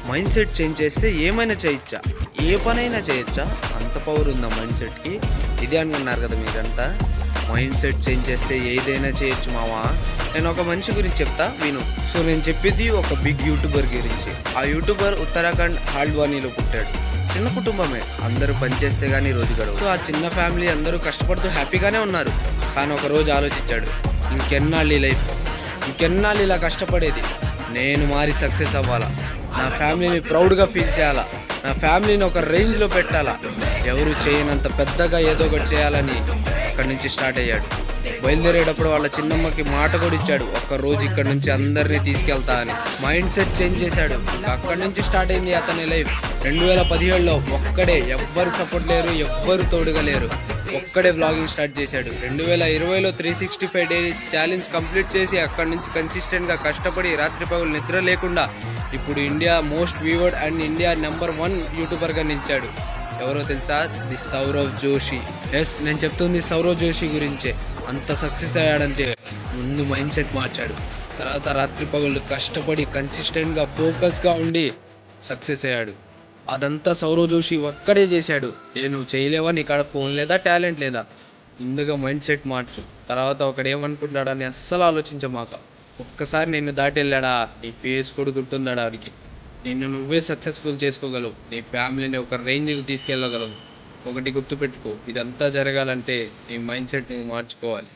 Mind set change చేస్తే ఏమైనా చేయొచ్చా? ఏ పనైనా చేయొచ్చా? అంత పవర్ ఉందా మైండ్ సెట్‌కి? ఇదే అనుకున్నారు కదా మీరంతా. మైండ్ సెట్ చేంజ్ చేస్తే ఏదైనా చేయొచ్చు మావా. నేను ఒక మనిషి గురించి చెప్తా విను. సో నేను చెప్పేది ఒక బిగ్ యూట్యూబర్ గురించి. ఆ యూట్యూబర్ ఉత్తరాఖండ్ హాల్ద్వానీలో పుట్టాడు. చిన్న కుటుంబమే, అందరూ పనిచేస్తే గానీ రోజు గడవదు. సో ఆ చిన్న ఫ్యామిలీ అందరూ కష్టపడుతూ హ్యాపీగానే ఉన్నారు. కానీ ఒక రోజు ఆలోచించాడు, ఇంకెన్నాళ్ళు ఈ లైఫ్, ఇంకెన్నాళ్ళు ఇలా కష్టపడేది, నేను మారి సక్సెస్ అవ్వాలా, నా ఫ్యామిలీని ప్రౌడ్గా ఫీల్ చేయాలా, నా ఫ్యామిలీని ఒక రేంజ్లో పెట్టాలా, ఎవరు చేయనంత పెద్దగా ఏదో ఒకటి చేయాలని అక్కడి నుంచి స్టార్ట్ అయ్యాడు. బయలుదేరేటప్పుడు వాళ్ళ చిన్నమ్మకి మాట కూడా ఇచ్చాడు, ఒక్కరోజు ఇక్కడ నుంచి అందరినీ తీసుకెళ్తా అని. మైండ్ సెట్ చేంజ్ చేశాడు. అక్కడి నుంచి స్టార్ట్ అయింది అతని లైఫ్. 2017లో ఒక్కడే, ఎవ్వరు సపోర్ట్ లేరు, ఎవ్వరు తోడుగా లేరు, ఒక్కడే వ్లాగింగ్ స్టార్ట్ చేశాడు. 2020లో 365 డేస్ ఛాలెంజ్ కంప్లీట్ చేసి అక్కడి నుంచి కన్సిస్టెంట్గా కష్టపడి రాత్రి పగలు నిద్ర లేకుండా ఇప్పుడు ఇండియా మోస్ట్ వ్యూవర్డ్ అండ్ ఇండియా #1 యూట్యూబర్గా నిలిచాడు. ఎవరో తెలుసా? ది సౌరవ్ జోషి. ఎస్, నేను చెప్తుంది సౌరవ్ జోషి గురించే. అంత సక్సెస్ అయ్యాడంటే ముందు మైండ్ సెట్ మార్చాడు, తర్వాత రాత్రి పగళ్ళు కష్టపడి కన్సిస్టెంట్గా ఫోకస్గా ఉండి సక్సెస్ అయ్యాడు. అదంతా సౌరవ్ జోషి ఒక్కడే చేశాడు. నువ్వు చేయలేవా? నీ కాడ ఫోన్ లేదా, టాలెంట్ లేదా? ముందుగా మైండ్ సెట్ మార్చు, తర్వాత ఒకడు ఏమనుకుంటాడని అస్సలు ఆలోచించమాక. ఒక్కసారి నిన్ను దాటి వెళ్ళాడా, నీ ఫేస్ కూడా గుర్తుందాడా వాడికి. నిన్ను నువ్వే సక్సెస్ఫుల్ చేసుకోగలవు, నీ ఫ్యామిలీని ఒక రేంజ్కి తీసుకెళ్ళగలవు. ఒకటి గుర్తుపెట్టుకో, ఇదంతా జరగాలంటే నీ మైండ్ సెట్ నువ్వు మార్చుకోవాలి.